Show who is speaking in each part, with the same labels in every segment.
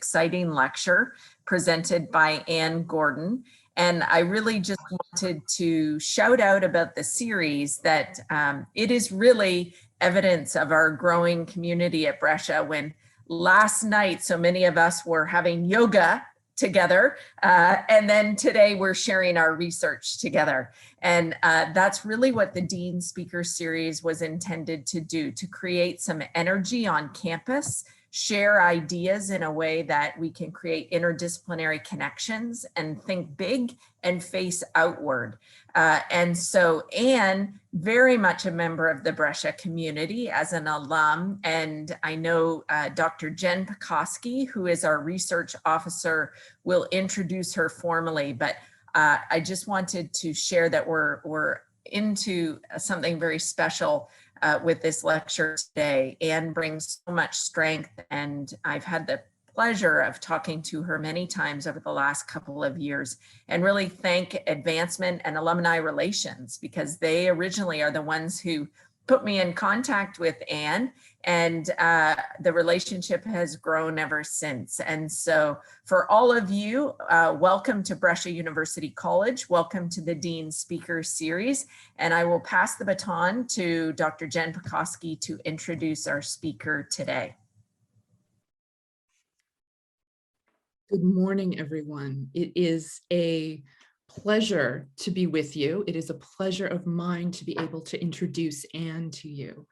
Speaker 1: exciting lecture presented by Anne Gordon. And I really just wanted to shout out about the series that it is really evidence of our growing community at Brescia. When last night, so many of us were having yoga together, and then today we're sharing our research together. And that's really what the Dean Speaker Series was intended to do, to create some energy on campus, share ideas in a way that we can create interdisciplinary connections and think big and face outward. And so Anne, very much a member of the Brescia community as an alum, and I know Dr. Jen Pekoski, who is our research officer, will introduce her formally, but I just wanted to share that we're into something very special with this lecture today. Anne brings so much strength, and I've had the pleasure of talking to her many times over the last couple of years, and really thank Advancement and Alumni Relations, because they originally are the ones who put me in contact with Anne, and the relationship has grown ever since. And so for all of you, welcome to Brescia University College. Welcome to the Dean Speaker Series. And I will pass the baton to Dr. Jen Pekoski to introduce our speaker today.
Speaker 2: Good morning, everyone. It is a pleasure to be with you. It is a pleasure of mine to be able to introduce Anne to you.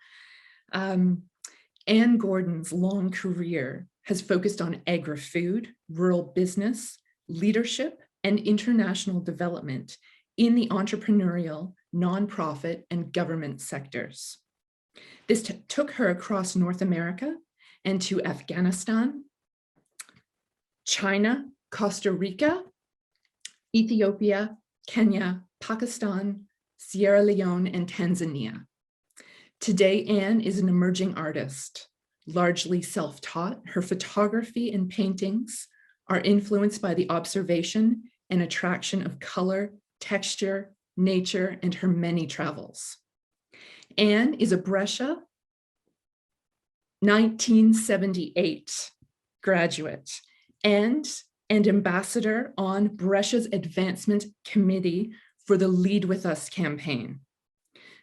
Speaker 2: Anne Gordon's long career has focused on agri-food, rural business, leadership, and international development in the entrepreneurial, nonprofit, and government sectors. This took her across North America and to Afghanistan, China, Costa Rica, Ethiopia, Kenya, Pakistan, Sierra Leone, and Tanzania. Today, Anne is an emerging artist, largely self-taught. Her photography and paintings are influenced by the observation and attraction of color, texture, nature, and her many travels. Anne is a Brescia 1978 graduate and ambassador on Brescia's Advancement Committee for the Lead With Us campaign.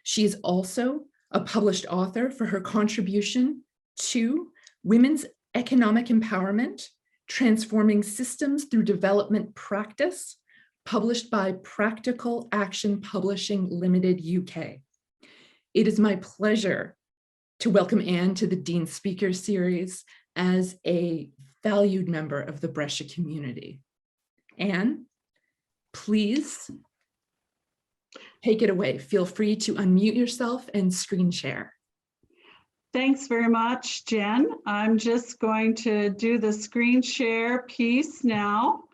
Speaker 2: She is also a published author for her contribution to Women's Economic Empowerment, Transforming Systems Through Development Practice, published by Practical Action Publishing Limited, UK. It is my pleasure to welcome Anne to the Dean Speaker Series as a valued member of the Brescia community. Anne, please take it away. Feel free to unmute yourself and screen share.
Speaker 3: Thanks very much, Jen. I'm just going to do the screen share piece now.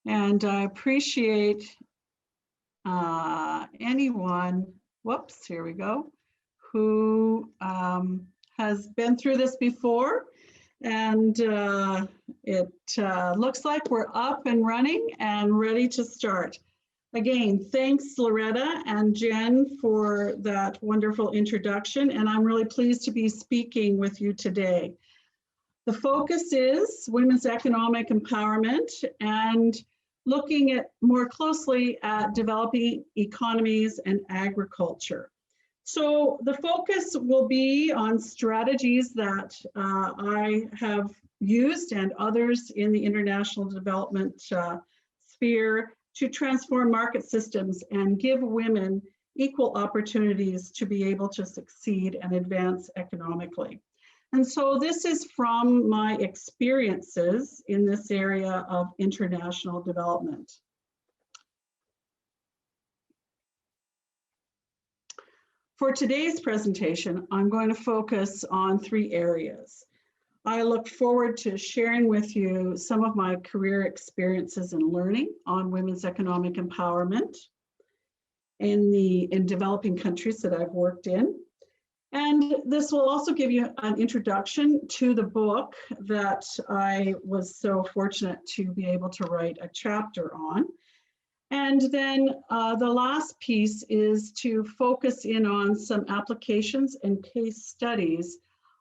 Speaker 3: And I appreciate anyone, whoops, here we go, who has been through this before. And it looks like we're up and running and ready to start. Again, thanks Loretta and Jen for that wonderful introduction, and I'm really pleased to be speaking with you today. The focus is women's economic empowerment and looking at more closely at developing economies and agriculture. So the focus will be on strategies that I have used and others in the international development sphere to transform market systems and give women equal opportunities to be able to succeed and advance economically. And so this is from my experiences in this area of international development. For today's presentation, I'm going to focus on 3 areas. I look forward to sharing with you some of my career experiences and learning on women's economic empowerment in developing countries that I've worked in. And this will also give you an introduction to the book that I was so fortunate to be able to write a chapter on. And then the last piece is to focus in on some applications and case studies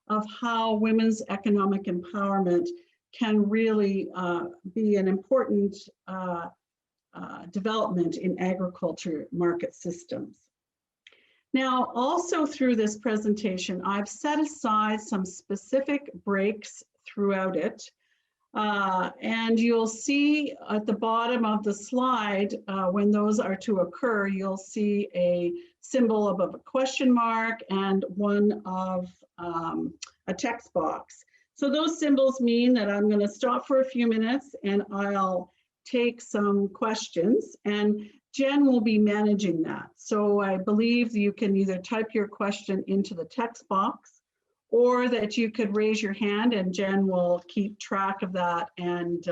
Speaker 3: of how women's economic empowerment can really be an important development in agriculture market systems. Now, also through this presentation, I've set aside some specific breaks throughout it. And you'll see at the bottom of the slide, when those are to occur, you'll see a symbol above a question mark and one of a text box. So those symbols mean that I'm going to stop for a few minutes and I'll take some questions, and Jen will be managing that. So I believe you can either type your question into the text box, or that you could raise your hand and Jen will keep track of that and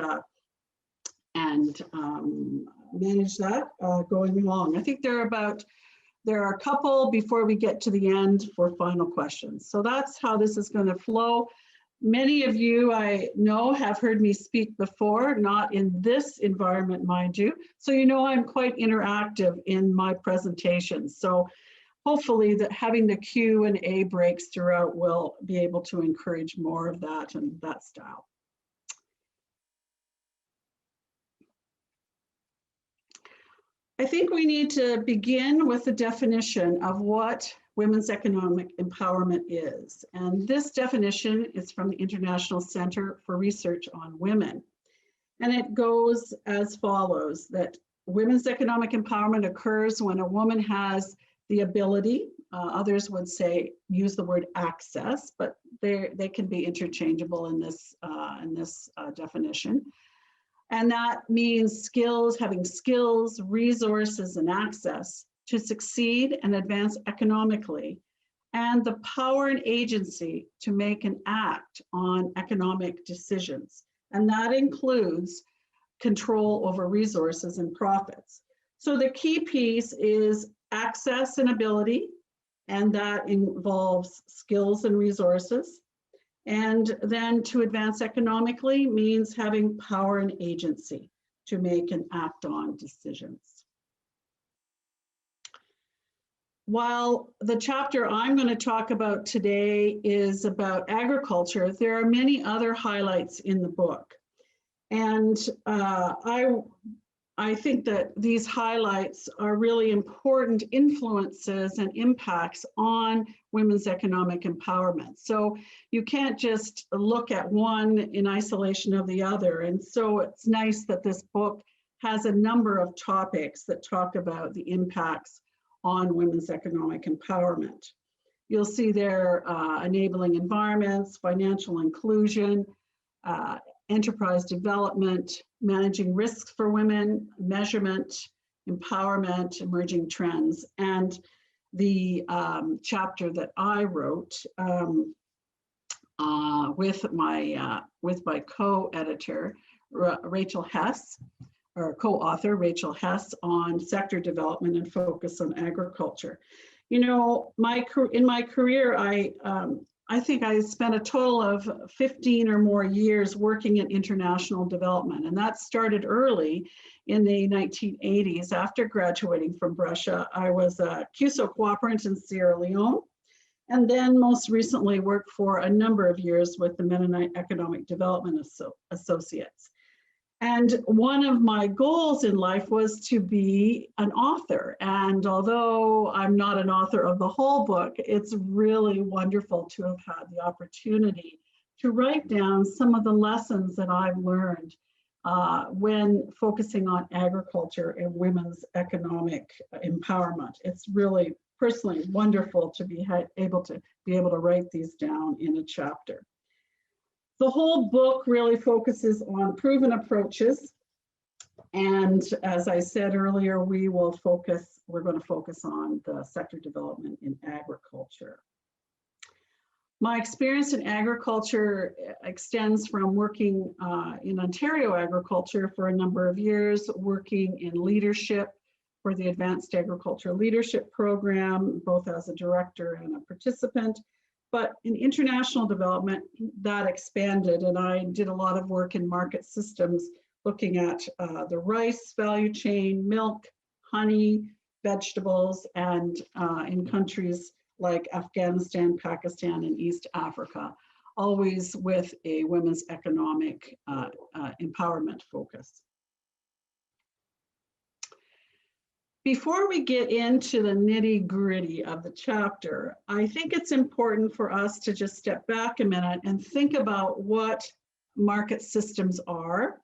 Speaker 3: manage that going along. I think there are a couple before we get to the end for final questions. So that's how this is going to flow. Many of you I know have heard me speak before, not in this environment, mind you. So you know I'm quite interactive in my presentations. So hopefully that having the Q&A breaks throughout will be able to encourage more of that and that style. I think we need to begin with the definition of what women's economic empowerment is. And this definition is from the International Center for Research on Women. And it goes as follows, that women's economic empowerment occurs when a woman has the ability, others would say use the word access, but they can be interchangeable in this definition. And that means skills, having skills, resources, and access to succeed and advance economically, and the power and agency to make and act on economic decisions. And that includes control over resources and profits. So the key piece is access and ability, and that involves skills and resources. And then to advance economically means having power and agency to make and act on decisions. While the chapter I'm going to talk about today is about agriculture, there are many other highlights in the book. And I think that these highlights are really important influences and impacts on women's economic empowerment. So you can't just look at one in isolation of the other. And so it's nice that this book has a number of topics that talk about the impacts on women's economic empowerment. You'll see there enabling environments, financial inclusion, enterprise development, managing risks for women, measurement, empowerment, emerging trends. And the chapter that I wrote with my co-editor, Rachel Hess, or co-author Rachel Hess, on sector development and focus on agriculture. You know, in my career, I think I spent a total of 15 or more years working in international development, and that started early in the 1980s. After graduating from Brescia, I was a CUSO cooperant in Sierra Leone, and then most recently worked for a number of years with the Mennonite Economic Development Associates. And one of my goals in life was to be an author. And although I'm not an author of the whole book, it's really wonderful to have had the opportunity to write down some of the lessons that I've learned when focusing on agriculture and women's economic empowerment. It's really personally wonderful to be able to write these down in a chapter. The whole book really focuses on proven approaches. And as I said earlier, we're going to focus on the sector development in agriculture. My experience in agriculture extends from working in Ontario agriculture for a number of years, working in leadership for the Advanced Agriculture Leadership Program, both as a director and a participant. But in international development, that expanded, and I did a lot of work in market systems, looking at the rice value chain, milk, honey, vegetables, and in countries like Afghanistan, Pakistan, and East Africa. always with a women's economic empowerment focus. Before we get into the nitty-gritty of the chapter, I think it's important for us to just step back a minute and think about what market systems are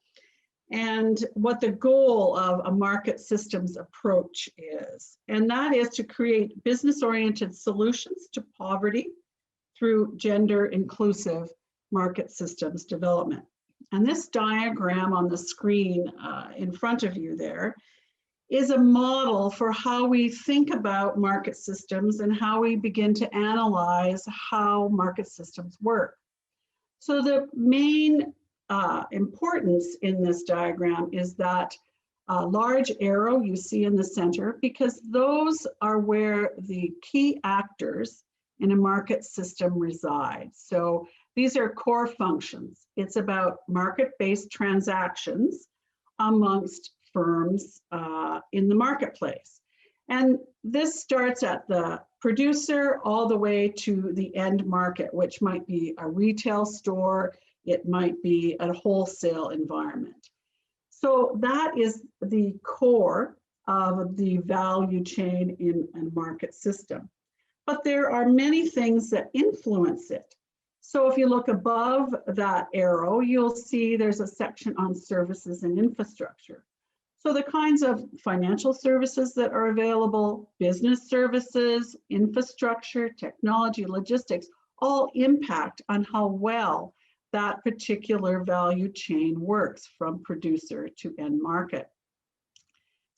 Speaker 3: and what the goal of a market systems approach is. And that is to create business-oriented solutions to poverty through gender-inclusive market systems development. And this diagram on the screen in front of you there is a model for how we think about market systems and how we begin to analyze how market systems work. So the main importance in this diagram is that large arrow you see in the center, because those are where the key actors in a market system reside. So these are core functions. It's about market-based transactions amongst firms in the marketplace. And this starts at the producer all the way to the end market, which might be a retail store, it might be a wholesale environment. So that is the core of the value chain in a market system. But there are many things that influence it. So if you look above that arrow, you'll see there's a section on services and infrastructure. So the kinds of financial services that are available, business services, infrastructure, technology, logistics, all impact on how well that particular value chain works from producer to end market.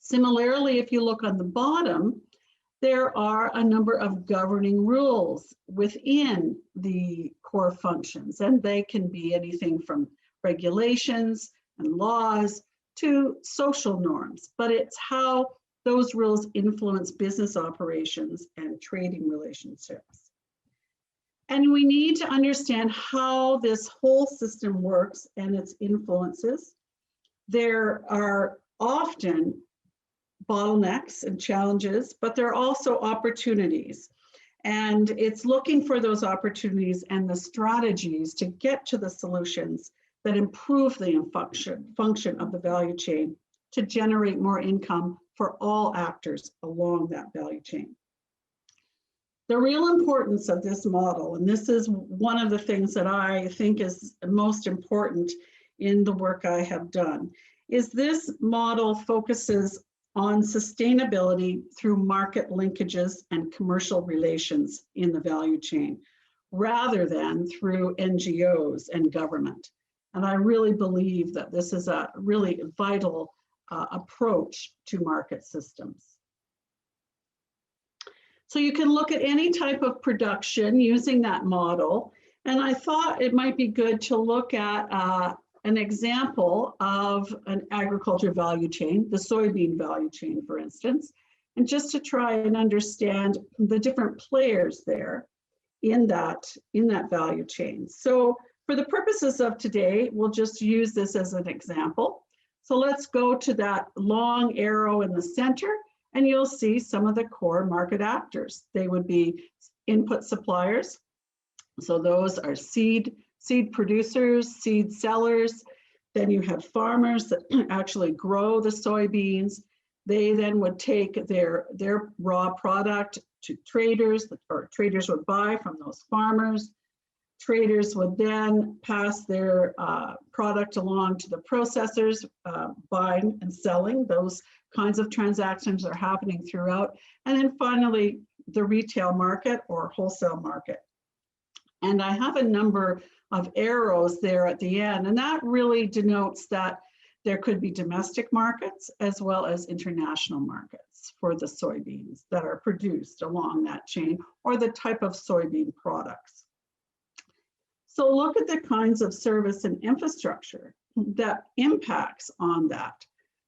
Speaker 3: Similarly, if you look on the bottom, there are a number of governing rules within the core functions, and they can be anything from regulations and laws to social norms, but it's how those rules influence business operations and trading relationships. And we need to understand how this whole system works and its influences. There are often bottlenecks and challenges, but there are also opportunities. And it's looking for those opportunities and the strategies to get to the solutions that improve the function of the value chain to generate more income for all actors along that value chain. The real importance of this model, and this is one of the things that I think is most important in the work I have done, is this model focuses on sustainability through market linkages and commercial relations in the value chain, rather than through NGOs and government. And I really believe that this is a really vital approach to market systems. So you can look at any type of production using that model. And I thought it might be good to look at an example of an agriculture value chain, the soybean value chain, for instance, and just to try and understand the different players there in that value chain. So for the purposes of today, we'll just use this as an example. So let's go to that long arrow in the center, and you'll see some of the core market actors. They would be input suppliers. So those are seed producers, seed sellers. Then you have farmers that actually grow the soybeans. They then would take their raw product to traders, or traders would buy from those farmers. Traders would then pass their product along to the processors, buying and selling. Those kinds of transactions are happening throughout. And then finally, the retail market or wholesale market. And I have a number of arrows there at the end, and that really denotes that there could be domestic markets as well as international markets for the soybeans that are produced along that chain, or the type of soybean products. So look at the kinds of service and infrastructure that impacts on that.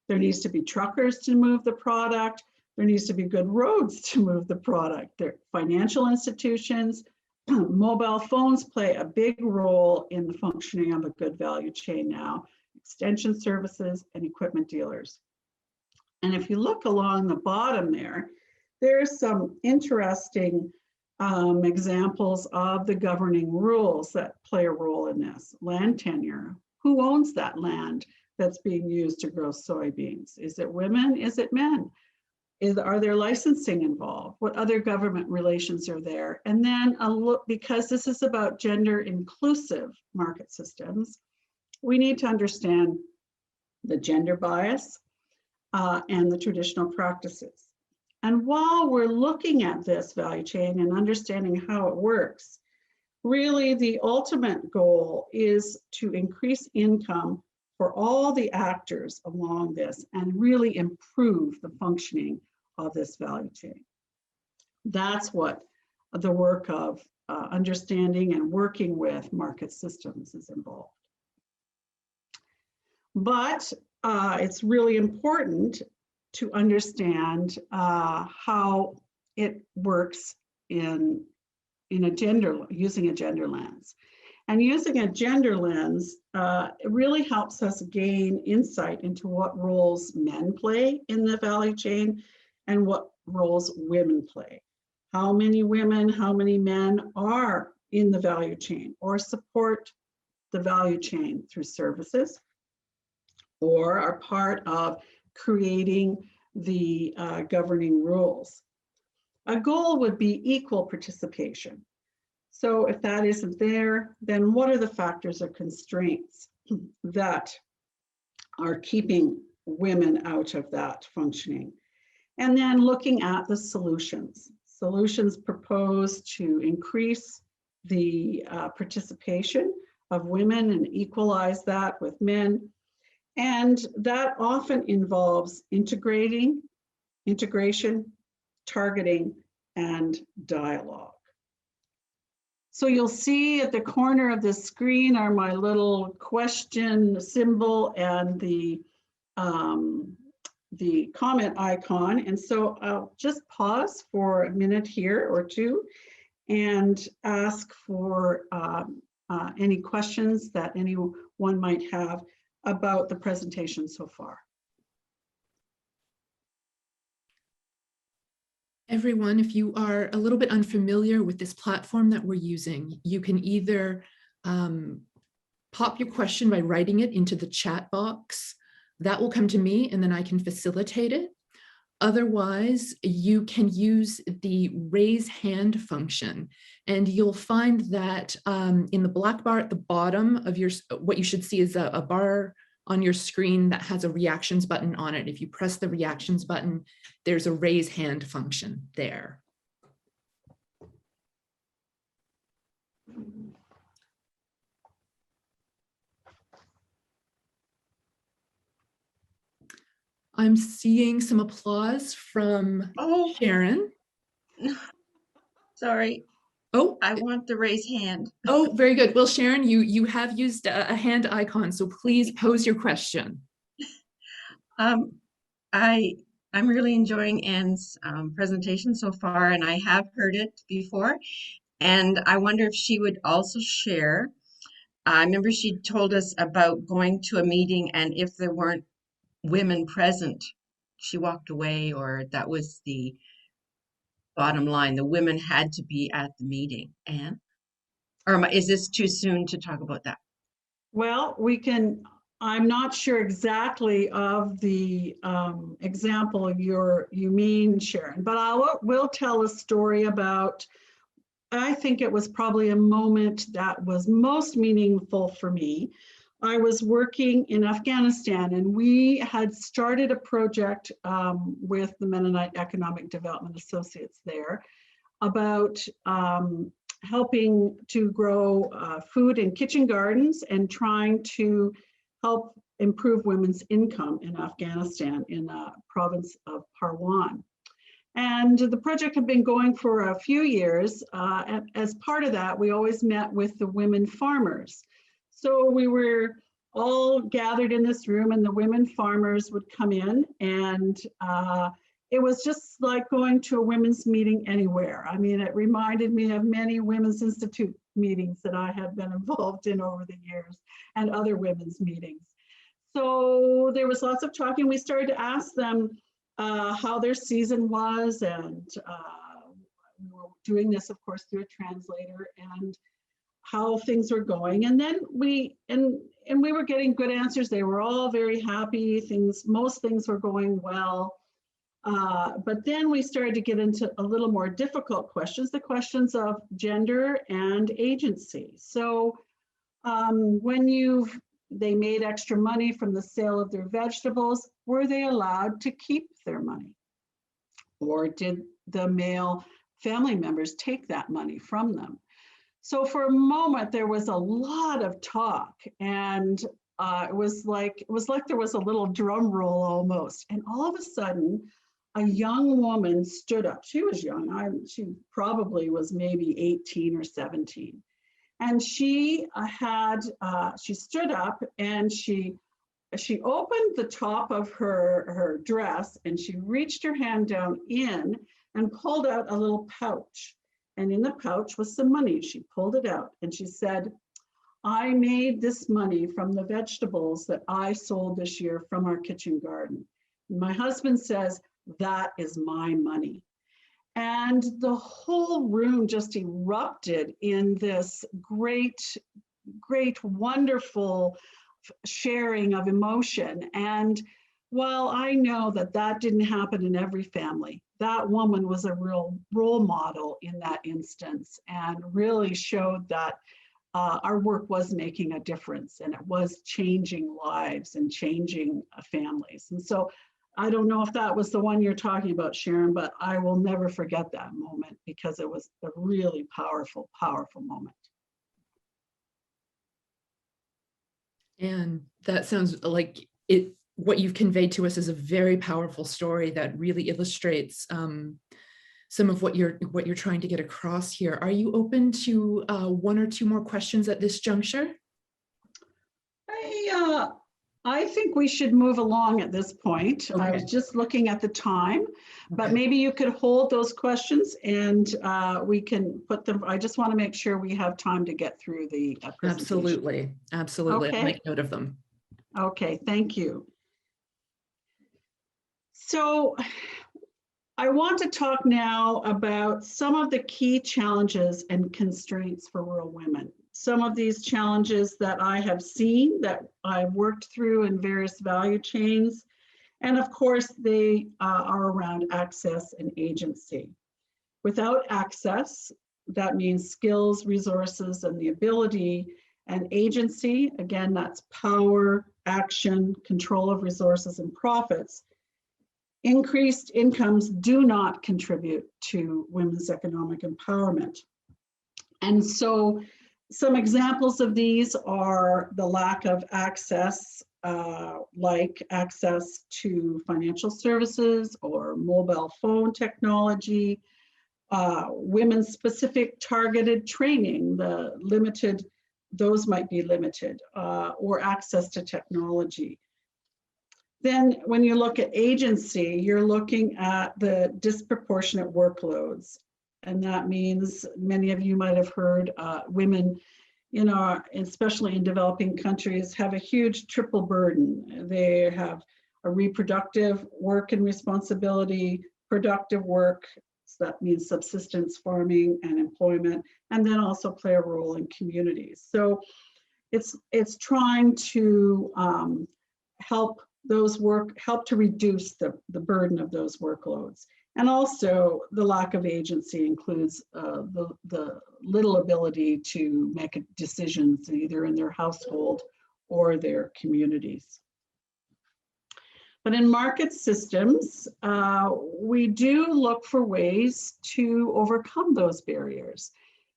Speaker 3: There needs to be truckers to move the product. There needs to be good roads to move the product. There, financial institutions, mobile phones play a big role in the functioning of a good value chain now, extension services and equipment dealers. And if you look along the bottom there, there's some interesting examples of the governing rules that play a role in this. Land tenure. Who owns that land that's being used to grow soybeans? Is it women? Is it men? Are there licensing involved? What other government relations are there? And then a look, because this is about gender inclusive market systems, we need to understand the gender bias and the traditional practices. And while we're looking at this value chain and understanding how it works, really the ultimate goal is to increase income for all the actors along this and really improve the functioning of this value chain. That's what the work of understanding and working with market systems is involved. But it's really important to understand how it works in a gender, using a gender lens. And using a gender lens, it really helps us gain insight into what roles men play in the value chain and what roles women play. How many women, how many men are in the value chain or support the value chain through services or are part of creating the governing rules. A goal would be equal participation. So if that isn't there, then what are the factors or constraints that are keeping women out of that functioning? And then looking at the solutions. Solutions proposed to increase the participation of women and equalize that with men. And that often involves integration, targeting, and dialogue. So you'll see at the corner of the screen are my little question symbol and the comment icon. And so I'll just pause for a minute here or two and ask for any questions that anyone might have about the presentation so far.
Speaker 2: Everyone, if you are a little bit unfamiliar with this platform that we're using, you can either pop your question by writing it into the chat box. That will come to me and then I can facilitate it. Otherwise, you can use the raise hand function, and you'll find that in the black bar at the bottom of your, what you should see is a bar on your screen that has a reactions button on it. If you press the reactions button, there's a raise hand function there. I'm seeing some applause from Sharon.
Speaker 4: Sorry.
Speaker 2: Oh,
Speaker 4: I want the raise hand.
Speaker 2: Oh, very good. Well, Sharon, you have used a hand icon, so please pose your question.
Speaker 4: I'm really enjoying Anne's presentation so far, and I have heard it before. And I wonder if she would also share. I remember she told us about going to a meeting, and if there weren't women present, she walked away, or that was the bottom line. The women had to be at the meeting. Anne? Or is this too soon to talk about that?
Speaker 3: Well, we can, I'm not sure exactly of the example you mean, Sharon, but I will tell a story about, I think it was probably a moment that was most meaningful for me. I was working in Afghanistan, and we had started a project with the Mennonite Economic Development Associates there about helping to grow food in kitchen gardens and trying to help improve women's income in Afghanistan in the province of Parwan. And the project had been going for a few years. And as part of that, we always met with the women farmers. So we were all gathered in this room, and the women farmers would come in, and it was just like going to a women's meeting anywhere. I mean, it reminded me of many Women's Institute meetings that I had been involved in over the years and other women's meetings. So there was lots of talking. We started to ask them how their season was, and we were doing this, of course, through a translator, and how things were going. And then we were getting good answers. They were all very happy. Most things were going well. But then we started to get into a little more difficult questions, the questions of gender and agency. So when they made extra money from the sale of their vegetables, were they allowed to keep their money? Or did the male family members take that money from them? So for a moment, there was a lot of talk, and it was like there was a little drum roll almost. And all of a sudden, a young woman stood up. She was young. She probably was maybe 18 or 17. And she stood up and she opened the top of her dress, and she reached her hand down in and pulled out a little pouch. And in the pouch was some money. She pulled it out and she said, "I made this money from the vegetables that I sold this year from our kitchen garden. And my husband says, that is my money." And the whole room just erupted in this great, wonderful sharing of emotion. And while I know that that didn't happen in every family, that woman was a real role model in that instance, and really showed that our work was making a difference, and it was changing lives and changing families. And so I don't know if that was the one you're talking about, Sharon, but I will never forget that moment, because it was a really powerful, powerful moment.
Speaker 2: And that sounds like it. What you've conveyed to us is a very powerful story that really illustrates some of what you're trying to get across here. Are you open to one or two more questions at this juncture?
Speaker 3: I think we should move along at this point.
Speaker 2: Okay.
Speaker 3: I was just looking at the time, but
Speaker 2: Okay.
Speaker 3: maybe you could hold those questions and we can put them. I just want to make sure we have time to get through the presentation.
Speaker 2: Absolutely. Absolutely.
Speaker 3: Okay.
Speaker 2: I'll make note of them.
Speaker 3: Okay, thank you. So I want to talk now about some of the key challenges and constraints for rural women. Some of these challenges that I have seen, that I've worked through in various value chains. And of course, they are around access and agency. Without access, that means skills, resources, and the ability. And agency, again, that's power, action, control of resources and profits. Increased incomes do not contribute to women's economic empowerment. And so some examples of these are the lack of access, like access to financial services or mobile phone technology, women's specific targeted training, those might be limited, or access to technology. Then when you look at agency, you're looking at the disproportionate workloads. And that means many of you might have heard women especially in developing countries, have a huge triple burden. They have a reproductive work and responsibility, productive work, so that means subsistence farming and employment, and then also play a role in communities. So it's trying to help to reduce the burden of those workloads. And also the lack of agency includes the little ability to make decisions either in their household or their communities. But in market systems, we do look for ways to overcome those barriers.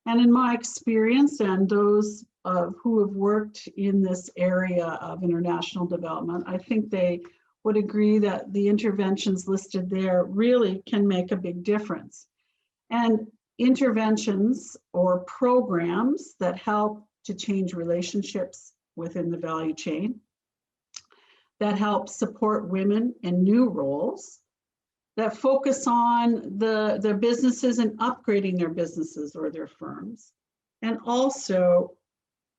Speaker 3: And in my experience, and those who have worked in this area of international development, I think they would agree that the interventions listed there really can make a big difference. And interventions or programs that help to change relationships within the value chain, that help support women in new roles, that focus on their businesses and upgrading their businesses or their firms, and also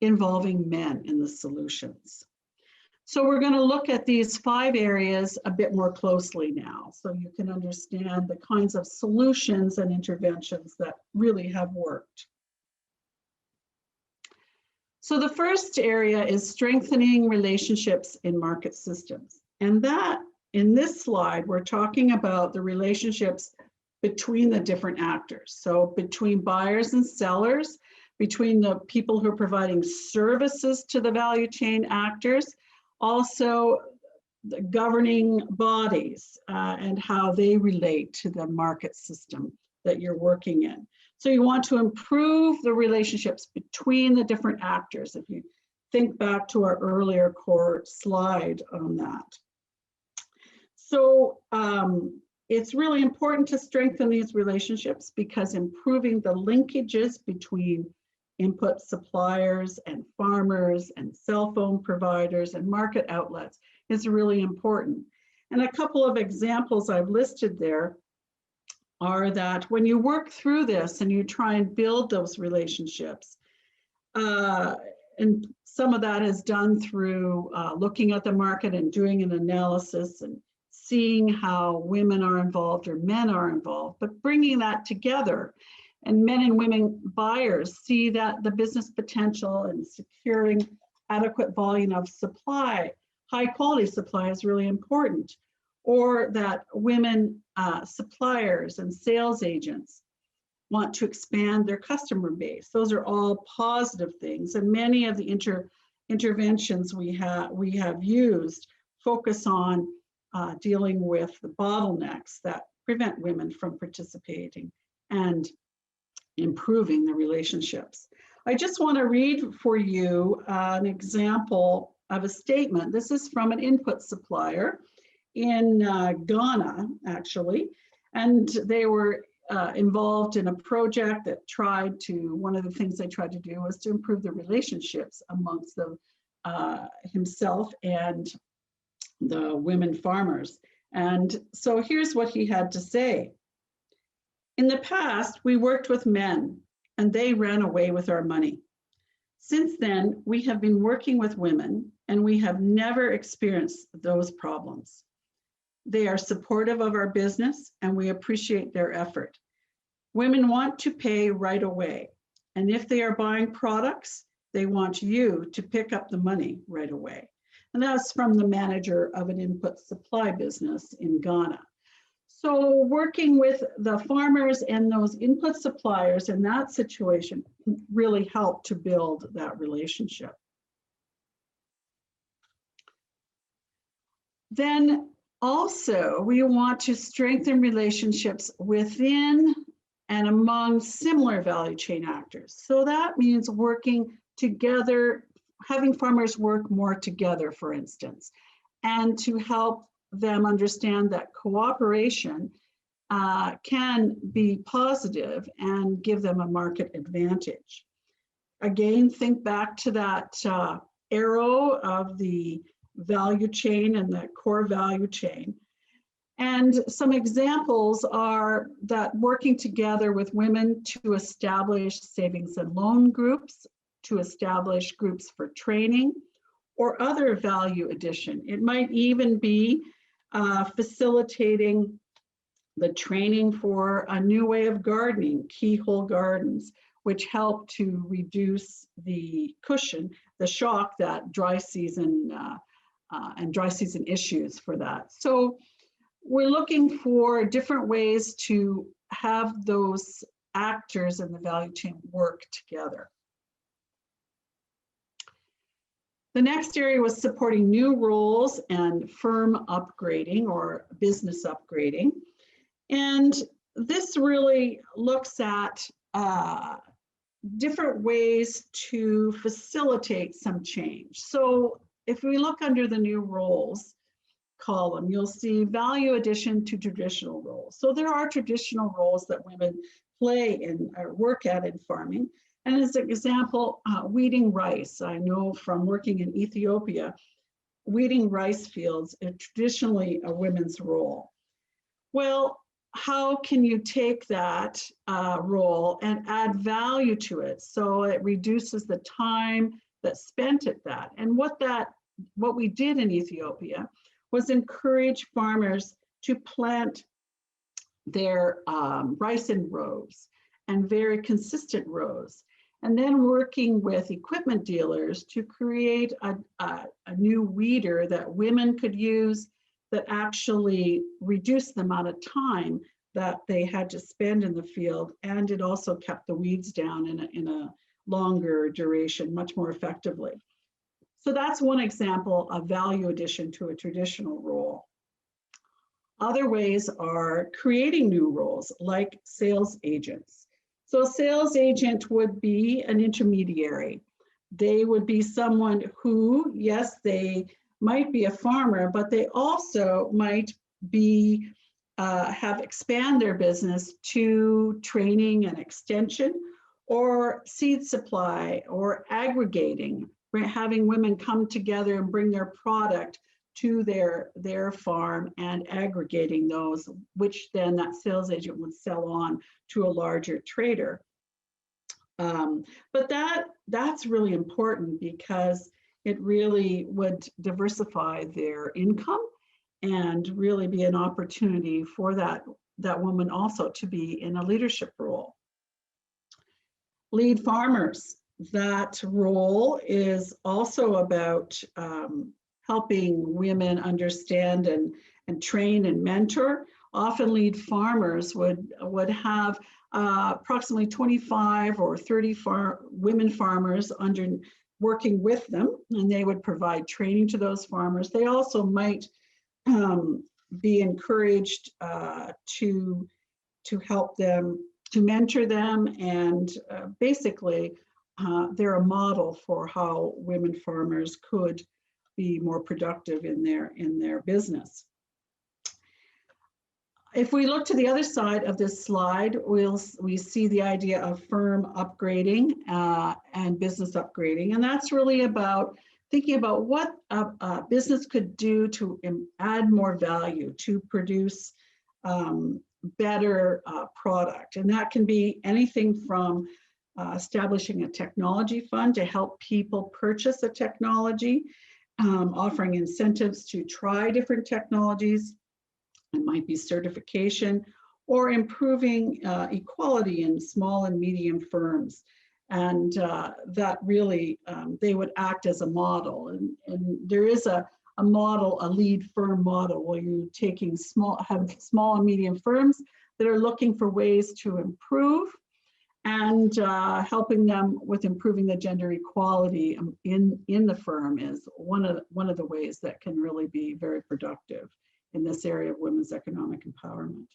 Speaker 3: involving men in the solutions. So we're going to look at these 5 areas a bit more closely now, so you can understand the kinds of solutions and interventions that really have worked. So the first area is strengthening relationships in market systems. And that, in this slide, we're talking about the relationships between the different actors. So between buyers and sellers, between the people who are providing services to the value chain actors, also the governing bodies and how they relate to the market system that you're working in. So you want to improve the relationships between the different actors, if you think back to our earlier core slide on that. So it's really important to strengthen these relationships because improving the linkages between input suppliers and farmers and cell phone providers and market outlets is really important. And a couple of examples I've listed there are that when you work through this and you try and build those relationships, and some of that is done through looking at the market and doing an analysis and seeing how women are involved or men are involved, but bringing that together. And men and women buyers see that the business potential and securing adequate volume of supply, high quality supply, is really important. Or that women suppliers and sales agents want to expand their customer base. Those are all positive things. And many of the interventions we have used focus on dealing with the bottlenecks that prevent women from participating and improving the relationships. I just want to read for you an example of a statement. This is from an input supplier in Ghana, actually, and they were involved in a project that tried to, one of the things they tried to do was to improve the relationships amongst them, himself and the women farmers. And so here's what he had to say. In the past, we worked with men and they ran away with our money. Since then, we have been working with women and we have never experienced those problems. They are supportive of our business and we appreciate their effort. Women want to pay right away. And if they are buying products, they want you to pick up the money right away. And that's from the manager of an input supply business in Ghana. So working with the farmers and those input suppliers in that situation really helped to build that relationship. Then also, we want to strengthen relationships within and among similar value chain actors. So that means working together, having farmers work more together, for instance, and to help them understand that cooperation can be positive and give them a market advantage. Again, think back to that arrow of the value chain and the core value chain. And some examples are that working together with women to establish savings and loan groups, to establish groups for training, or other value addition. It might even be facilitating the training for a new way of gardening, keyhole gardens, which help to reduce the cushion, the shock that dry season and dry season issues for that. So we're looking for different ways to have those actors in the value chain work together. The next area was supporting new roles and firm upgrading or business upgrading. And this really looks at different ways to facilitate some change. So if we look under the new roles column, you'll see value addition to traditional roles. So there are traditional roles that women play in or work at in farming. And as an example, weeding rice. I know from working in Ethiopia, weeding rice fields is traditionally a women's role. Well, how can you take that role and add value to it so it reduces the time that's spent at that? And what that what we did in Ethiopia was encourage farmers to plant their rice in rows, and very consistent rows, and then working with equipment dealers to create a new weeder that women could use that actually reduced the amount of time that they had to spend in the field, and it also kept the weeds down in a longer duration, much more effectively. So that's one example of value addition to a traditional role. Other ways are creating new roles, like sales agents. So a sales agent would be an intermediary. They would be someone who, yes, they might be a farmer, but they also might be have expand their business to training and extension, or seed supply, or aggregating, having women come together and bring their product to their farm and aggregating those, which then that sales agent would sell on to a larger trader. But that's really important because it really would diversify their income and really be an opportunity for that woman also to be in a leadership role. Lead farmers, that role is also about helping women understand and train and mentor. Often lead farmers would have approximately 25 or 30 women farmers working with them, and they would provide training to those farmers. They also might be encouraged to help them, to mentor them, and basically they're a model for how women farmers could be more productive in their business. If we look to the other side of this slide, we see the idea of firm upgrading and business upgrading, and that's really about thinking about what a business could do to add more value, to produce better product. And that can be anything from establishing a technology fund to help people purchase a technology, offering incentives to try different technologies. It might be certification, or improving equality in small and medium firms. And that really, they would act as a model. And there is a model, a lead firm model, where you're taking have small and medium firms that are looking for ways to improve, and helping them with improving the gender equality in the firm is one of the ways that can really be very productive in this area of women's economic empowerment.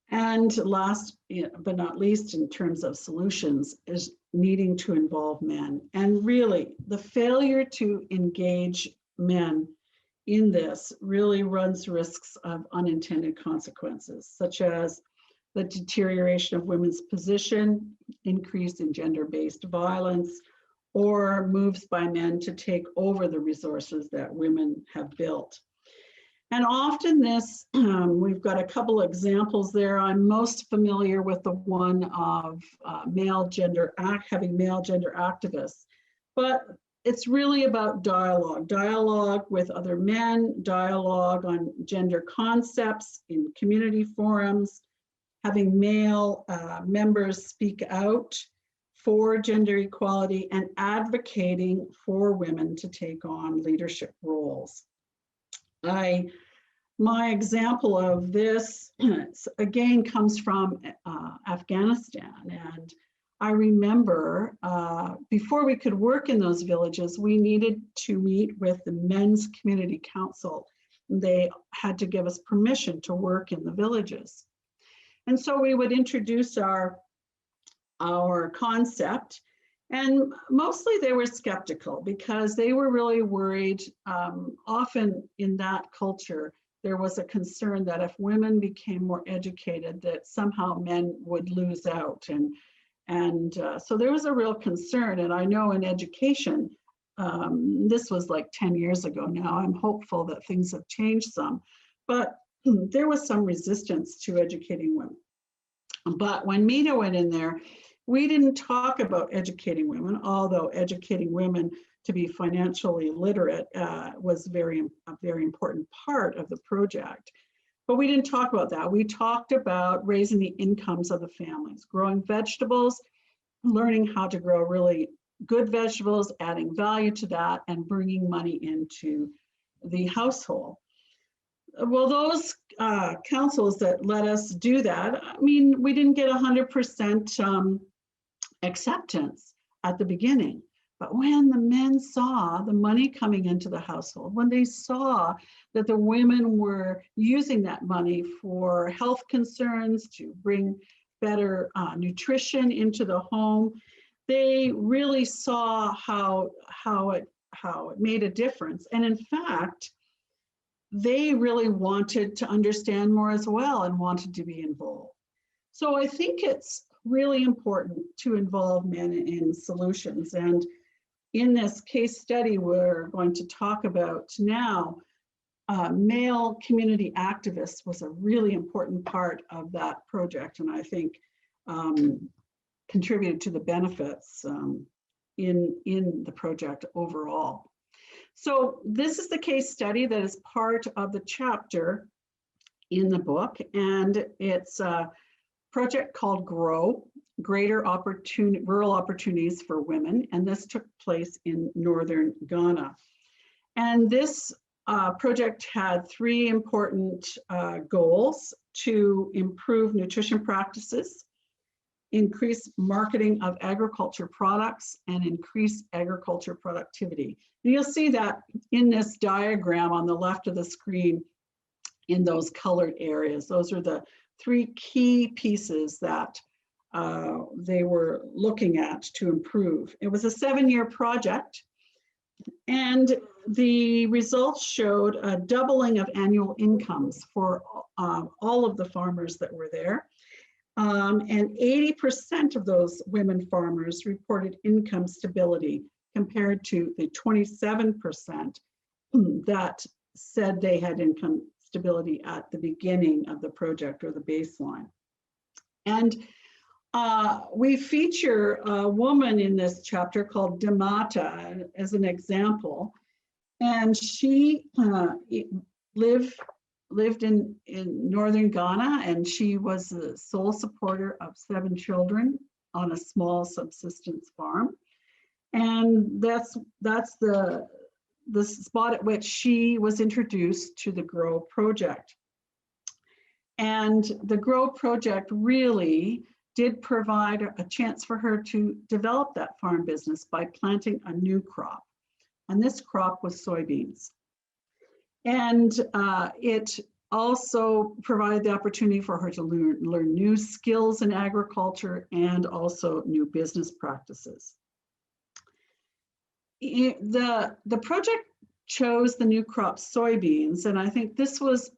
Speaker 3: And last but not least, in terms of solutions, is needing to involve men. And really, the failure to engage men in this really runs risks of unintended consequences, such as the deterioration of women's position, increase in gender-based violence, or moves by men to take over the resources that women have built. And often this, we've got a couple of examples there. I'm most familiar with the one of having male gender activists, but it's really about dialogue with other men, dialogue on gender concepts in community forums, having male members speak out for gender equality, and advocating for women to take on leadership roles. My example of this, again, comes from Afghanistan. And I remember before we could work in those villages, we needed to meet with the Men's Community Council. They had to give us permission to work in the villages. And so we would introduce our concept, and mostly they were skeptical because they were really worried. Often in that culture, there was a concern that if women became more educated, that somehow men would lose out. And so there was a real concern. And I know in education, this was like 10 years ago now, I'm hopeful that things have changed some, but there was some resistance to educating women. But when META went in there, we didn't talk about educating women, although educating women to be financially literate was a very important part of the project. But we didn't talk about that. We talked about raising the incomes of the families, growing vegetables, learning how to grow really good vegetables, adding value to that, and bringing money into the household. Well, those councils that let us do that, I mean, we didn't get 100% acceptance at the beginning. But when the men saw the money coming into the household, when they saw that the women were using that money for health concerns, to bring better nutrition into the home, they really saw how it made a difference. And in fact, they really wanted to understand more as well and wanted to be involved. So I think it's really important to involve men in solutions. And in this case study we're going to talk about now, male community activists was a really important part of that project, and I think contributed to the benefits in the project overall. So this is the case study that is part of the chapter in the book, and it's a project called GROW, Greater Rural Opportunities for Women, and this took place in northern Ghana. And this project had three important goals: to improve nutrition practices, increase marketing of agriculture products, and increase agriculture productivity. And you'll see that in this diagram on the left of the screen in those colored areas. Those are the three key pieces that they were looking at to improve. It was a 7-year project, and the results showed a doubling of annual incomes for all of the farmers that were there. And 80% of those women farmers reported income stability, compared to the 27% that said they had income stability at the beginning of the project, or the baseline. And we feature a woman in this chapter called Damata as an example. And she lived in northern Ghana, and she was the sole supporter of 7 children on a small subsistence farm. And that's the spot at which she was introduced to the GROW project. And the GROW project really did provide a chance for her to develop that farm business by planting a new crop. And this crop was soybeans. And it also provided the opportunity for her to learn new skills in agriculture and also new business practices. The project chose the new crop soybeans, and I think this was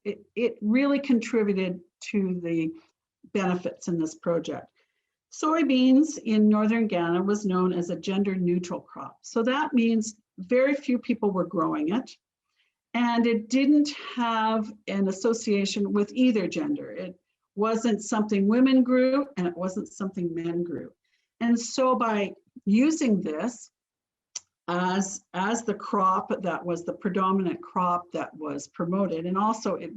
Speaker 3: it really contributed to the benefits in this project. Soybeans in northern Ghana was known as a gender neutral crop. So that means very few people were growing it, and it didn't have an association with either gender. It wasn't something women grew, and it wasn't something men grew. And so by using this as the crop that was the predominant crop that was promoted, and also it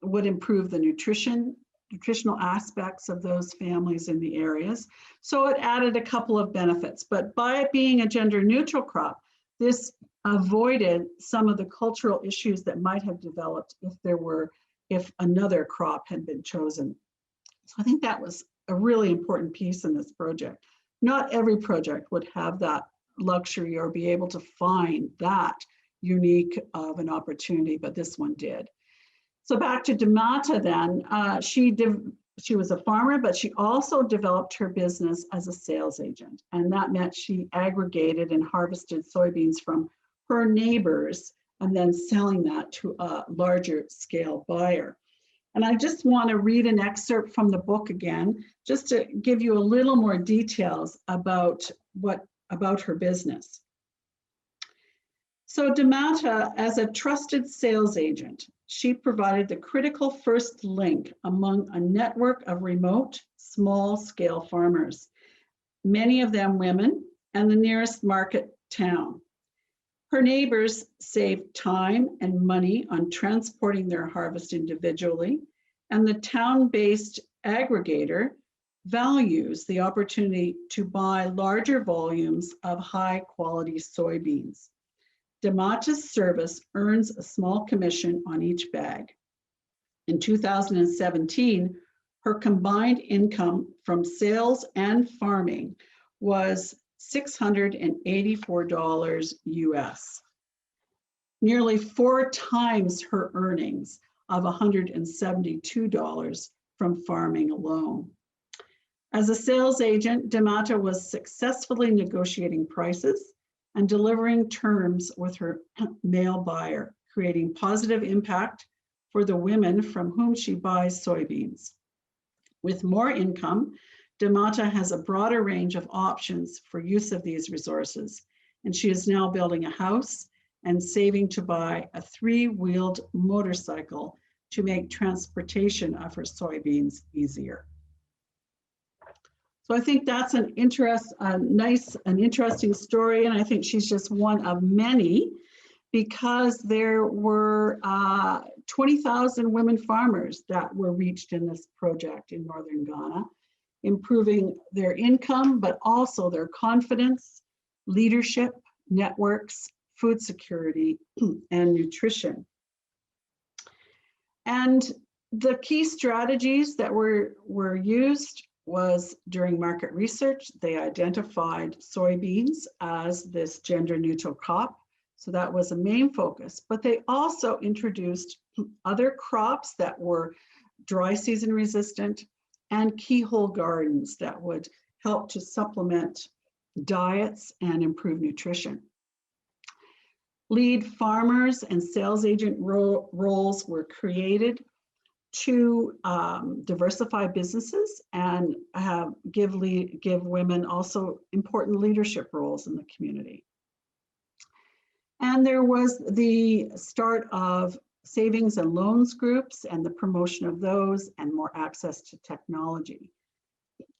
Speaker 3: would improve the nutritional aspects of those families in the areas. So it added a couple of benefits, but by it being a gender neutral crop, this avoided some of the cultural issues that might have developed if another crop had been chosen. So I think that was a really important piece in this project. Not every project would have that luxury or be able to find that unique of an opportunity, but this one did. So back to Damata then, she was a farmer, but she also developed her business as a sales agent. And that meant she aggregated and harvested soybeans from her neighbors and then selling that to a larger scale buyer. And I just want to read an excerpt from the book again, just to give you a little more details about her business. So Damata, as a trusted sales agent, she provided the critical first link among a network of remote, small-scale farmers. many of them women, and the nearest market town. Her neighbors saved time and money on transporting their harvest individually, and the town-based aggregator values the opportunity to buy larger volumes of high-quality soybeans. Damata's service earns a small commission on each bag. In 2017, her combined income from sales and farming was $684 US, nearly 4 times her earnings of $172 from farming alone. As a sales agent, Damata was successfully negotiating prices and delivering terms with her male buyer, creating positive impact for the women from whom she buys soybeans. With more income, Damata has a broader range of options for use of these resources, and she is now building a house and saving to buy a 3-wheeled motorcycle to make transportation of her soybeans easier. So I think that's an interesting story, and I think she's just one of many, because there were 20,000 women farmers that were reached in this project in northern Ghana, improving their income, but also their confidence, leadership, networks, food security, and nutrition. And the key strategies that were used was during market research, they identified soybeans as this gender neutral crop. So that was a main focus, but they also introduced other crops that were dry season resistant and keyhole gardens that would help to supplement diets and improve nutrition. Lead farmers and sales agent roles were created to diversify businesses and give women also important leadership roles in the community. And there was the start of savings and loans groups and the promotion of those and more access to technology.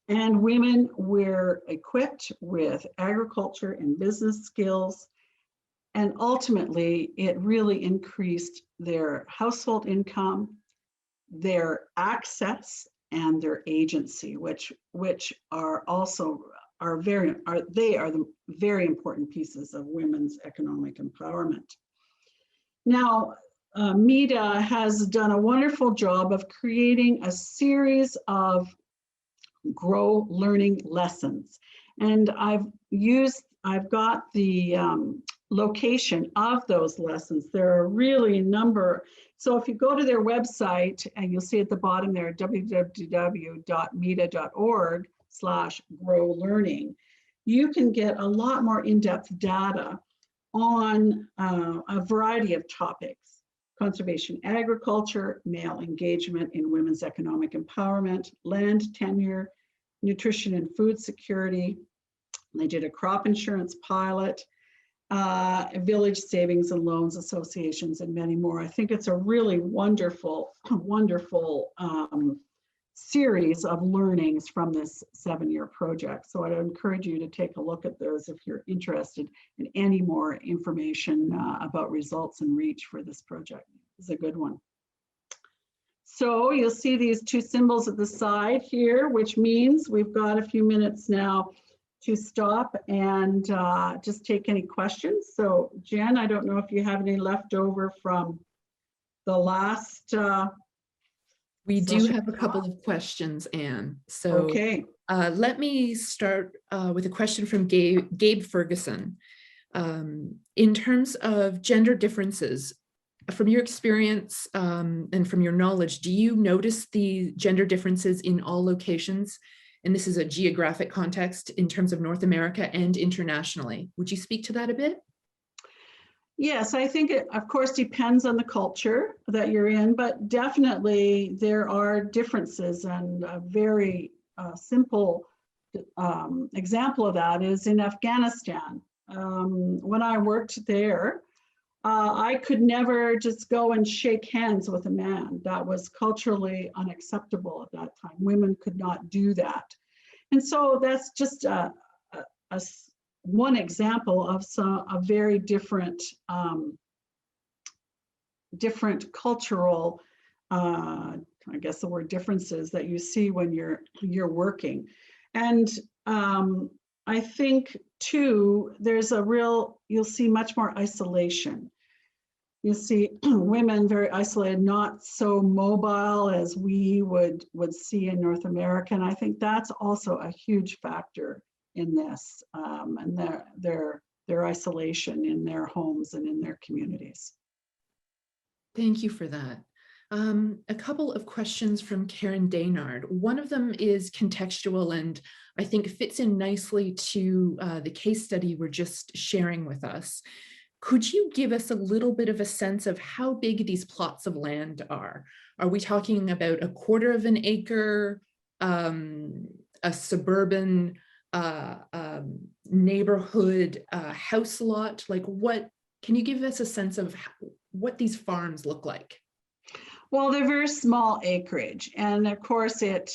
Speaker 3: And women were equipped with agriculture and business skills. And ultimately, it really increased their household income, their access, and their agency, which are also the very important pieces of women's economic empowerment. Now, MEDA has done a wonderful job of creating a series of Grow learning lessons, and I've got the location of those lessons. There are really a number. So if you go to their website, and you'll see at the bottom there, www.meda.org/grow-learning, you can get a lot more in-depth data on a variety of topics: conservation agriculture, male engagement in women's economic empowerment, land tenure, nutrition and food security. They did a crop insurance pilot, village savings and loans associations, and many more. I think it's a really wonderful series of learnings from this 7-year project. So I'd encourage you to take a look at those if you're interested in any more information about results and reach for this project. It's a good one. So you'll see these 2 symbols at the side here, which means we've got a few minutes now to stop and just take any questions. So Jen, I don't know if you have any left over from the last
Speaker 2: We do have a couple of questions, Anne. So
Speaker 3: okay.
Speaker 2: Let me start with a question from Gabe Ferguson. In terms of gender differences, from your experience and from your knowledge, do you notice the gender differences in all locations? And this is a geographic context in terms of North America and internationally. Would you speak to that a bit?
Speaker 3: Yes, I think it, of course, depends on the culture that you're in, but definitely there are differences, and a very simple example of that is in Afghanistan. When I worked there, I could never just go and shake hands with a man. That was culturally unacceptable at that time. Women could not do that. And so that's just one example of a very different different cultural, I guess the word differences that you see when you're working. And I think too, there's you'll see much more isolation. You see women very isolated, not so mobile as we would see in North America. And I think that's also a huge factor in this, and their isolation in their homes and in their communities.
Speaker 2: Thank you for that. A couple of questions from Karen Daynard. One of them is contextual and I think fits in nicely to the case study we're just sharing with us. Could you give us a little bit of a sense of how big these plots of land are? Are we talking about 1/4 of an acre, a suburban neighborhood house lot? Like what, can you give us a sense of what these farms look like?
Speaker 3: Well, they're very small acreage. And of course in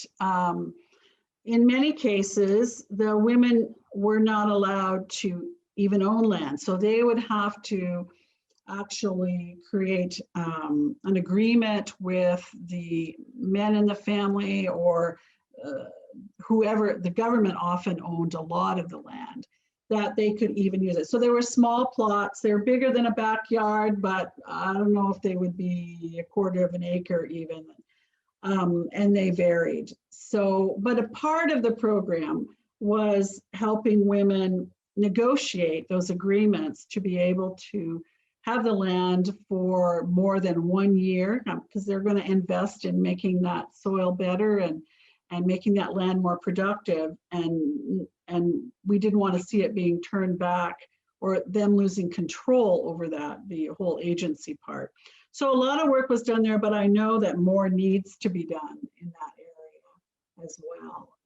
Speaker 3: many cases, the women were not allowed to even own land. So they would have to actually create an agreement with the men in the family or whoever. The government often owned a lot of the land that they could even use it. So there were small plots. They're bigger than a backyard, but I don't know if they would be 1/4 of an acre even. And they varied. So, but a part of the program was helping women negotiate those agreements to be able to have the land for more than 1 year, because they're going to invest in making that soil better and making that land more productive. And we didn't want to see it being turned back or them losing control over that, the whole agency part. So a lot of work was done there, but I know that more needs to be done in that area as well,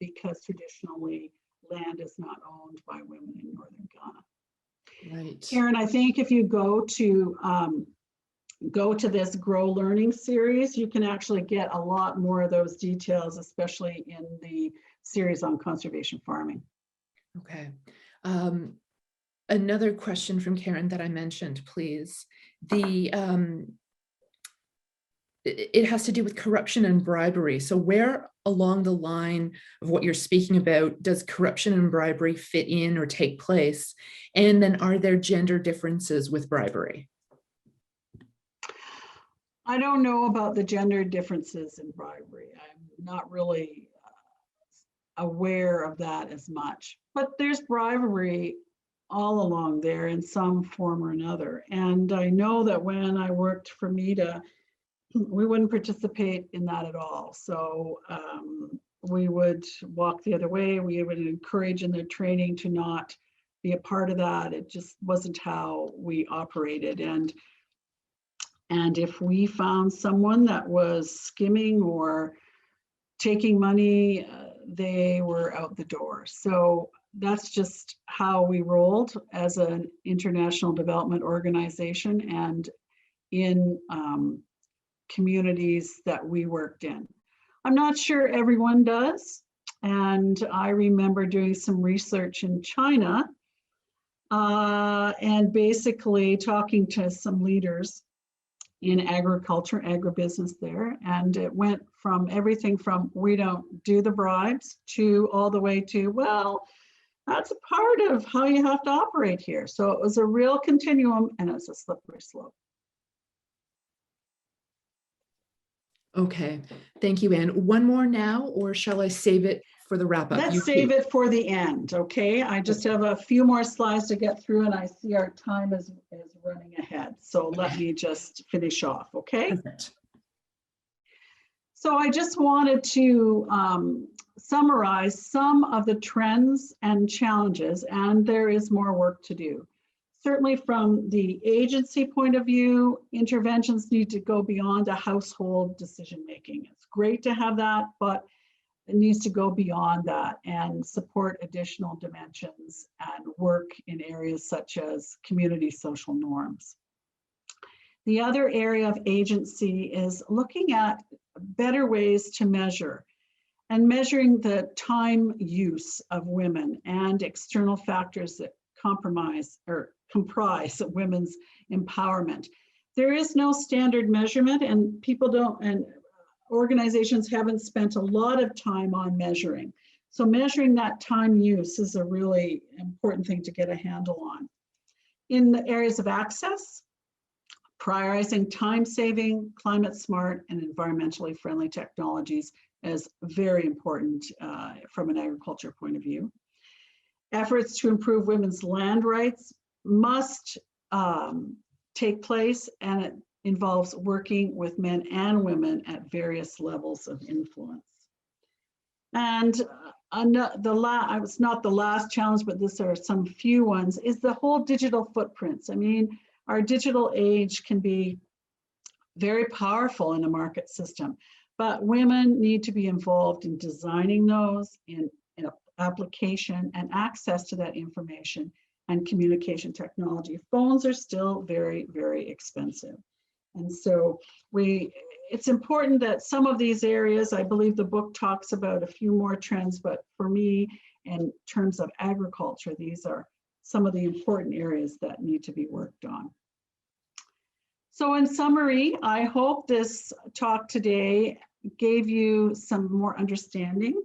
Speaker 3: because traditionally land is not owned by women in Northern Ghana.
Speaker 2: Right.
Speaker 3: Karen, I think if you go to this Grow Learning series, you can actually get a lot more of those details, especially in the series on conservation farming.
Speaker 2: Okay. Another question from Karen that I mentioned, please. It has to do with corruption and bribery. So where along the line of what you're speaking about does corruption and bribery fit in or take place? And then are there gender differences with bribery?
Speaker 3: I don't know about the gender differences in bribery. I'm not really aware of that as much, but there's bribery all along there in some form or another. And I know that when I worked for MEDA, we wouldn't participate in that at all. So we would walk the other way. We would encourage in the training to not be a part of that. It just wasn't how we operated. And if we found someone that was skimming or taking money, they were out the door. So that's just how we rolled as an international development organization and in communities that we worked in. I'm not sure everyone does. And I remember doing some research in China and basically talking to some leaders in agriculture, agribusiness there. And it went from everything from we don't do the bribes to all the way to, well, that's a part of how you have to operate here. So it was a real continuum and it's a slippery slope.
Speaker 2: Okay, thank you, Anne. One more now, or shall I save it for the wrap up?
Speaker 3: Let's save it for the end, okay? I just have a few more slides to get through and I see our time is running ahead. So let me just finish off, okay?
Speaker 2: Perfect.
Speaker 3: So I just wanted to summarize some of the trends and challenges, and there is more work to do. Certainly from the agency point of view, interventions need to go beyond a household decision-making. It's great to have that, but it needs to go beyond that and support additional dimensions and work in areas such as community social norms. The other area of agency is looking at better ways to measure and measuring the time use of women and external factors that comprise women's empowerment. There is no standard measurement, and people don't, and organizations haven't spent a lot of time on measuring. So measuring that time use is a really important thing to get a handle on. In the areas of access, prioritizing time-saving, climate-smart, and environmentally friendly technologies is very important from an agriculture point of view. Efforts to improve women's land rights must take place, and it involves working with men and women at various levels of influence. And it's not the last challenge, but these are some few ones, is the whole digital footprints. I mean, our digital age can be very powerful in a market system, but women need to be involved in designing those, in application and access to that information and communication technology. Phones are still very, very expensive. And so it's important that some of these areas, I believe the book talks about a few more trends, but for me, in terms of agriculture, these are some of the important areas that need to be worked on. So in summary, I hope this talk today gave you some more understanding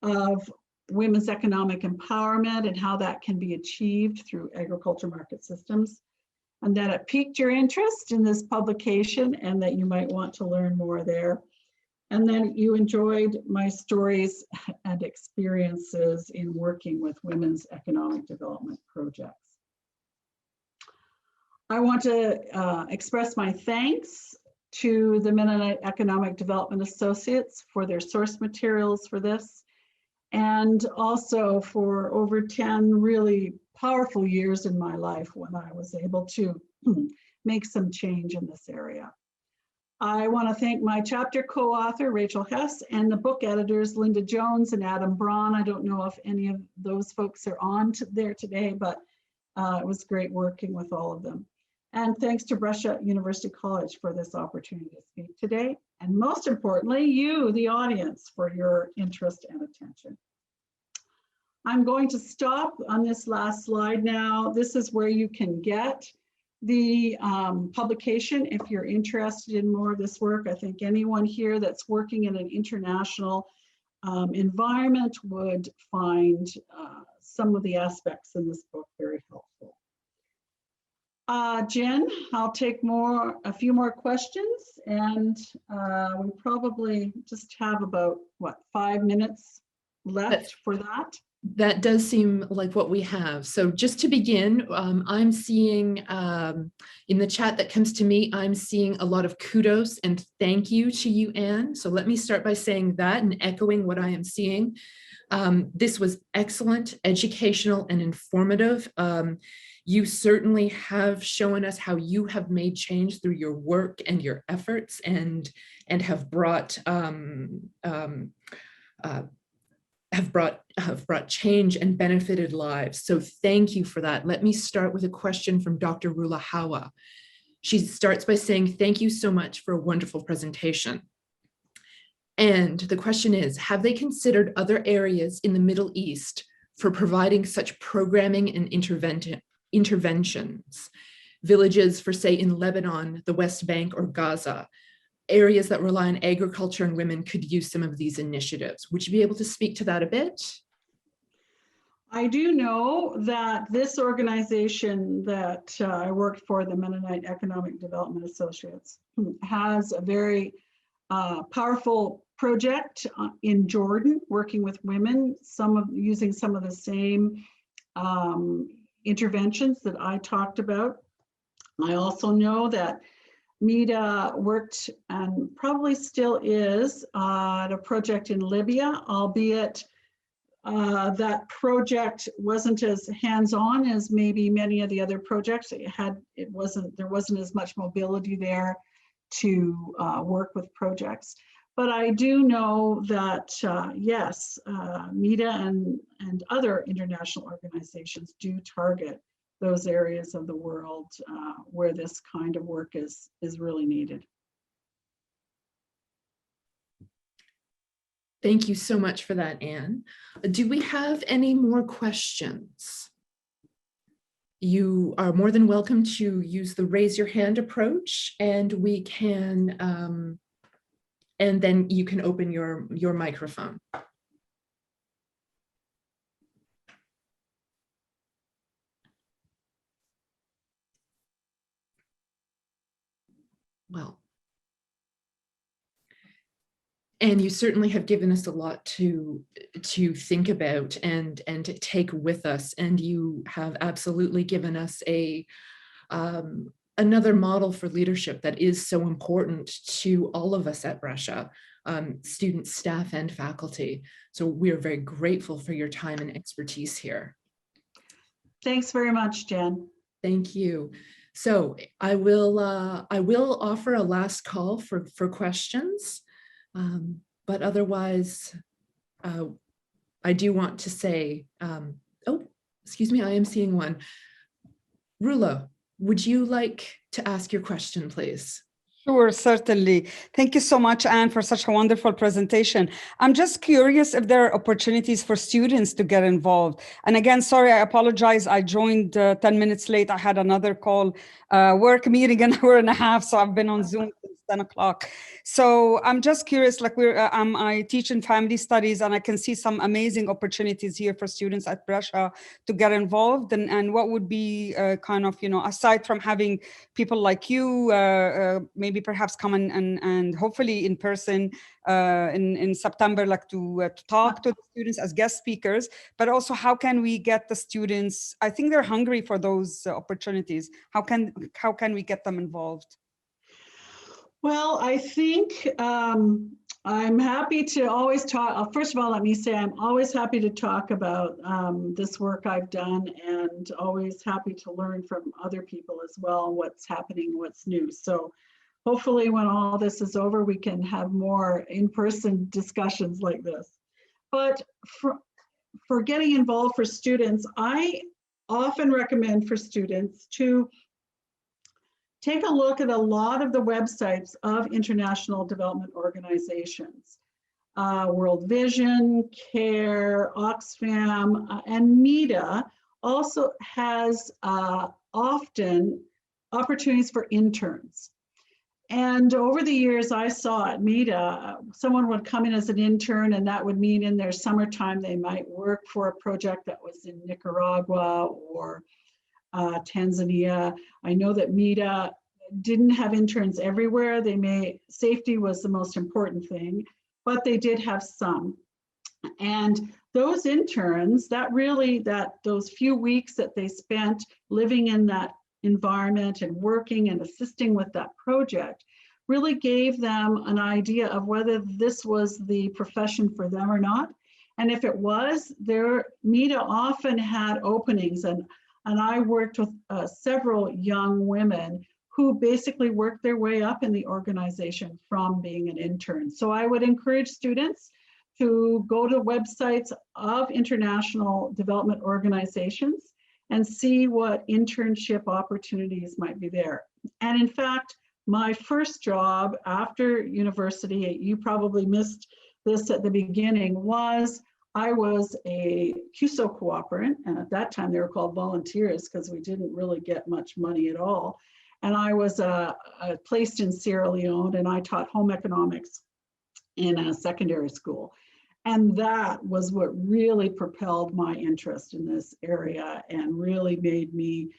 Speaker 3: of women's economic empowerment and how that can be achieved through agriculture market systems, and that it piqued your interest in this publication and that you might want to learn more there. And then you enjoyed my stories and experiences in working with women's economic development projects. I want to express my thanks to the Mennonite Economic Development Associates for their source materials for this, and also for over 10 really powerful years in my life when I was able to make some change in this area. I want to thank my chapter co-author, Rachel Hess, and the book editors, Linda Jones and Adam Braun. I don't know if any of those folks are on there today, but it was great working with all of them. And thanks to Brescia University College for this opportunity to speak today. And most importantly, you, the audience, for your interest and attention. I'm going to stop on this last slide now. This is where you can get the publication if you're interested in more of this work. I think anyone here that's working in an international environment would find some of the aspects in this book very helpful. Jen, I'll take a few more questions, and we probably just have about, what, 5 minutes left for that?
Speaker 2: That does seem like what we have. So just to begin, I'm seeing in the chat that comes to me, I'm seeing a lot of kudos and thank you to you, Anne. So let me start by saying that and echoing what I am seeing. This was excellent, educational, and informative. You certainly have shown us how you have made change through your work and your efforts, and have brought change and benefited lives. So thank you for that. Let me start with a question from Dr. Rula Hawa. She starts by saying, thank you so much for a wonderful presentation. And the question is, have they considered other areas in the Middle East for providing such programming and interventions? Villages for, say, in Lebanon, the West Bank, or Gaza, areas that rely on agriculture and women could use some of these initiatives. Would you be able to speak to that a bit?
Speaker 3: I do know that this organization that I worked for, the Mennonite Economic Development Associates, has a very powerful project in Jordan, working with women, using some of the same interventions that I talked about. I also know that Mida worked, and probably still is, at a project in Libya, albeit that project wasn't as hands-on as maybe many of the other projects. There wasn't as much mobility there to work with projects. But I do know that yes, Mida and other international organizations do target those areas of the world where this kind of work is really needed.
Speaker 2: Thank you so much for that, Anne. Do we have any more questions? You are more than welcome to use the raise your hand approach, and we can, and then you can open your microphone. Well, and you certainly have given us a lot to think about and to take with us, and you have absolutely given us a another model for leadership that is so important to all of us at Brescia, students, staff, and faculty. So we are very grateful for your time and expertise here.
Speaker 3: Thanks very much, Jen.
Speaker 2: Thank you. So I will offer a last call for questions, but otherwise, I do want to say, oh, excuse me, I am seeing one. Rula, would you like to ask your question, please?
Speaker 5: Sure, certainly. Thank you so much, Anne, for such a wonderful presentation. I'm just curious if there are opportunities for students to get involved. And again, sorry, I apologize. I joined 10 minutes late. I had another call, work meeting, an hour and a half. So I've been on Zoom since 10 o'clock. So I'm just curious, like I teach in family studies, and I can see some amazing opportunities here for students at Brescia to get involved. And what would be kind of, aside from having people like you, maybe perhaps come and hopefully in person in September, like to talk to the students as guest speakers, but also how can we get the students, I think they're hungry for those opportunities. How can we get them involved?
Speaker 3: Well, I think I'm happy to always talk. First of all, let me say I'm always happy to talk about this work I've done, and always happy to learn from other people as well, what's happening, what's new. So hopefully when all this is over, we can have more in-person discussions like this. But for getting involved for students, I often recommend for students to take a look at a lot of the websites of international development organizations. World Vision, CARE, Oxfam, and MEDA also has often opportunities for interns. And over the years I saw at MEDA, someone would come in as an intern, and that would mean in their summertime they might work for a project that was in Nicaragua or Tanzania. I know that MEDA didn't have interns everywhere. Safety was the most important thing, but they did have some. And those interns, those few weeks that they spent living in that environment and working and assisting with that project really gave them an idea of whether this was the profession for them or not. And if it was, MEDA often had openings, and I worked with several young women who basically worked their way up in the organization from being an intern. So I would encourage students to go to websites of international development organizations and see what internship opportunities might be there. And in fact, my first job after university, you probably missed this at the beginning, I was a CUSO cooperant, and at that time they were called volunteers because we didn't really get much money at all. And I was placed in Sierra Leone, and I taught home economics in a secondary school. And that was what really propelled my interest in this area and really made me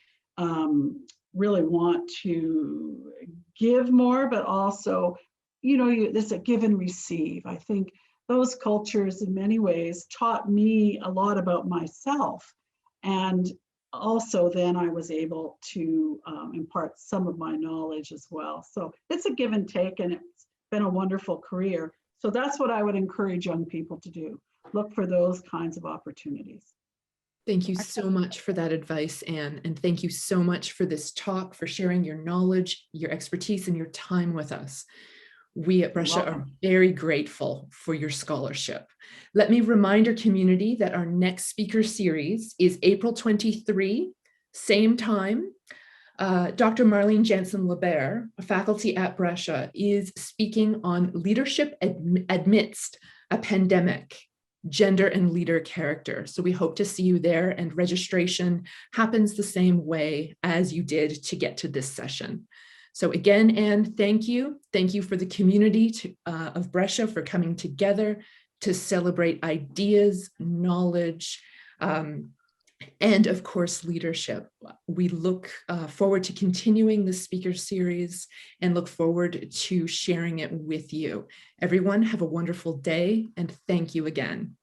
Speaker 3: really want to give more, but also, there's a give and receive. I think those cultures in many ways taught me a lot about myself. And also then I was able to impart some of my knowledge as well. So it's a give and take, and it's been a wonderful career. So that's what I would encourage young people to do. Look for those kinds of opportunities.
Speaker 2: Thank you so much for that advice, Anne. And thank you so much for this talk, for sharing your knowledge, your expertise, and your time with us. We at Brescia are very grateful for your scholarship. Let me remind our community that our next speaker series is April 23, same time. Dr. Marlene Jansen-Lebert, a faculty at Brescia, is speaking on leadership amidst a pandemic, gender and leader character. So we hope to see you there, and registration happens the same way as you did to get to this session. So again, Anne, thank you. Thank you for the community of Brescia for coming together to celebrate ideas, knowledge, and of course, leadership. We look forward to continuing the speaker series and look forward to sharing it with you. Everyone, have a wonderful day, and thank you again.